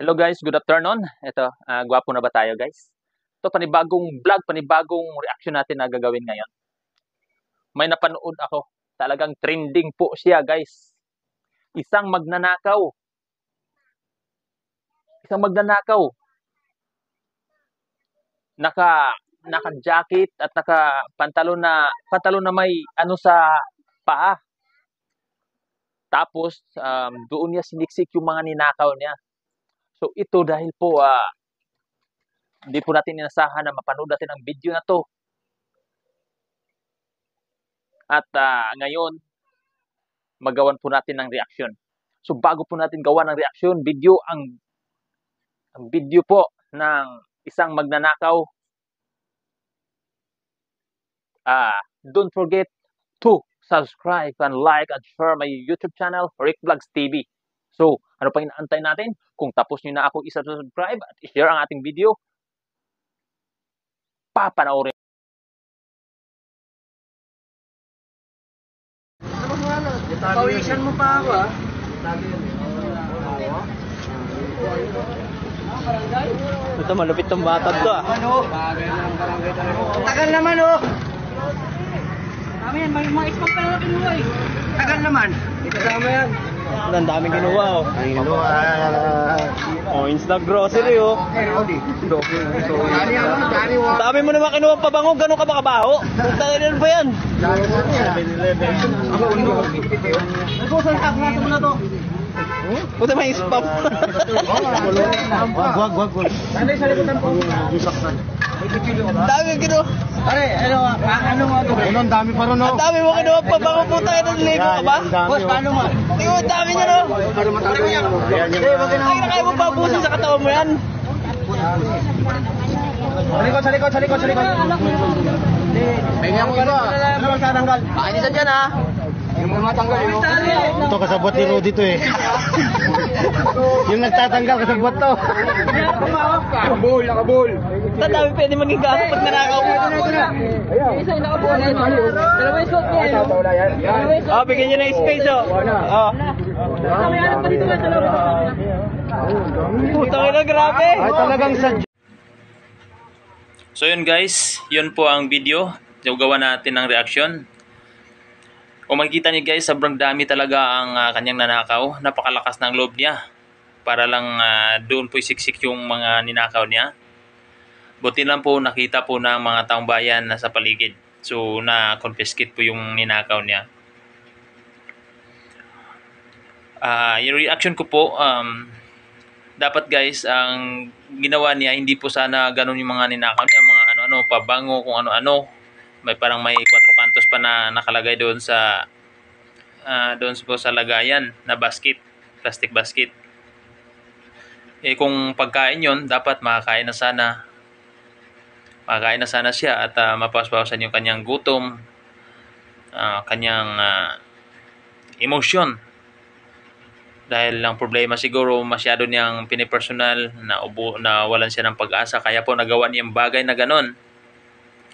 Hello guys, good afternoon. Ito, gwapo na ba tayo guys? Ito, panibagong vlog, panibagong reaction natin na gagawin ngayon. May napanood ako, talagang trending po siya guys. Isang magnanakaw. Isang magnanakaw. Naka-jacket at pantalon na may ano sa paa. Tapos, doon niya siniksik yung mga ninakaw niya. So ito dahil po, hindi po natin inasahan na mapanood natin ang video na to. At ngayon, magawan po natin ng reaction. So bago po natin gawa ng reaction, ang video po ng isang magnanakaw. Don't forget to subscribe and like and share my YouTube channel, Rick Vlogs TV. So, ano pa inaantay natin? Kung tapos nyo na ako i-subscribe at i-share ang ating video, papanoorin. Pawisan mo pa ako, ha? Ito, malupit tong bata to, ah. Tagal naman, oh. Kami yan, may mga ismang pala na kinuha, eh. Tagal naman. Hindi kasama yan. Ang daming kinuha, oh. Ang kinuha. Oh, instant grocery, oh. Dami mo naman kinuha pabango, gano'n ka ba kabaho? Punta na ba yan? Nagkusan na to. Punta may spam. Wag. Nanday sa likutan po. Dami kinuha. Pare, ano mo ito? Ang dami pa ron, no? Ang dami mo kinuha pabango, puta ka ng ligo ka ba? Boss, paano mo? Tingnan mo, ang dami niya, no? Ay, nakaya mo pa pusin sa katawan mo yan. Sa likod. Bigyan mo iba. Ano ba sa tanggal? Pakinisan dyan, ha? Yung mga tanggal, yun. Ito kasabot ni Rudy to, eh. Yung nagtatanggal kasabot to. Nakabul. Ang dami pwede maging gaso pag nanakaw. Isa yung nakabul. Dalawa yung suot niya. Oh, bigyan niyo ng space, oh. Oh. May anak pa dito, dalawa. Putang ina, grabe. Ay, talagang sadya. So yun guys, yun po ang video. So, gawa natin ng reaction. Kung makikita niyo guys, sobrang dami talaga ang kanyang nanakaw. Napakalakas ng loob niya. Para lang doon po isiksik yung mga ninakaw niya. Buti lang po nakita po ng mga taong bayan na sa paligid. So na-confiscate po yung ninakaw niya. Yung reaction ko po, dapat guys, ang ginawa niya, hindi po sana ganun yung mga ninakaw niya. Mga ano-ano, pabango, kung ano-ano. May parang may 4 kantos pa na nakalagay doon sa po sa lagayan na basket, plastic basket. Kung pagkain yon, dapat makakain na sana. Makakain na sana siya at mapaspasan yung kanyang gutom, kanyang emosyon. Dahil lang problema siguro masyado niyang pinipersonal na walan siya ng pag-asa, kaya po nagawa niyang bagay na ganon.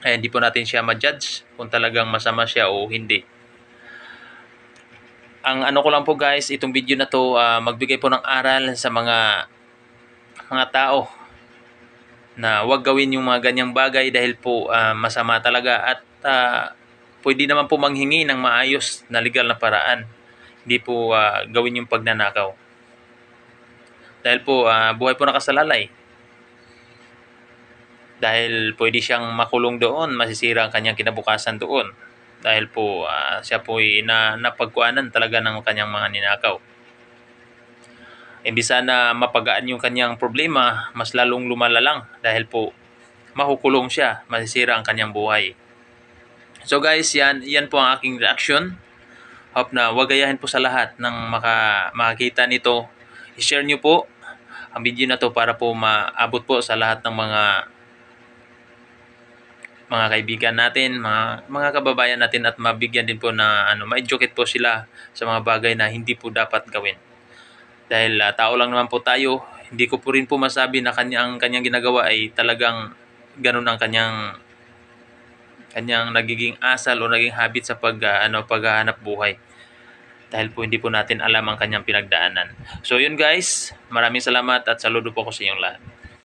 Ay hindi po natin siya ma-judge kung talagang masama siya o hindi. Ang ano ko lang po guys, itong video na to magbigay po ng aral sa mga tao na huwag gawin yung mga ganyang bagay dahil po masama talaga at pwede naman po manghingi ng maayos na legal na paraan. Hindi po gawin yung pagnanakaw. Dahil po buhay po nakasalalay. Dahil pwede siyang makulong doon, masisira ang kanyang kinabukasan doon. Dahil po siya po ay napagkuanan talaga ng kanyang mga ninakaw. Imbis na mapagaan yung kanyang problema, mas lalong lumala lang dahil po makukulong siya, masisira ang kanyang buhay. So guys, yan po ang aking reaction. Hope na wag gayahin po sa lahat ng makakita nito. I-share nyo po ang video na to para po maabot po sa lahat ng mga kaibigan natin, mga kababayan natin at mabigyan din po na ma-educate po sila sa mga bagay na hindi po dapat gawin. Dahil tao lang naman po tayo, hindi ko po rin po masabi na kanyang ginagawa ay talagang ganun ang kanyang nagiging asal o naging habit sa paghahanap buhay. dahil po hindi po natin alam ang kanyang pinagdaanan. So yun guys, maraming salamat at saludo po ko sa inyong lahat.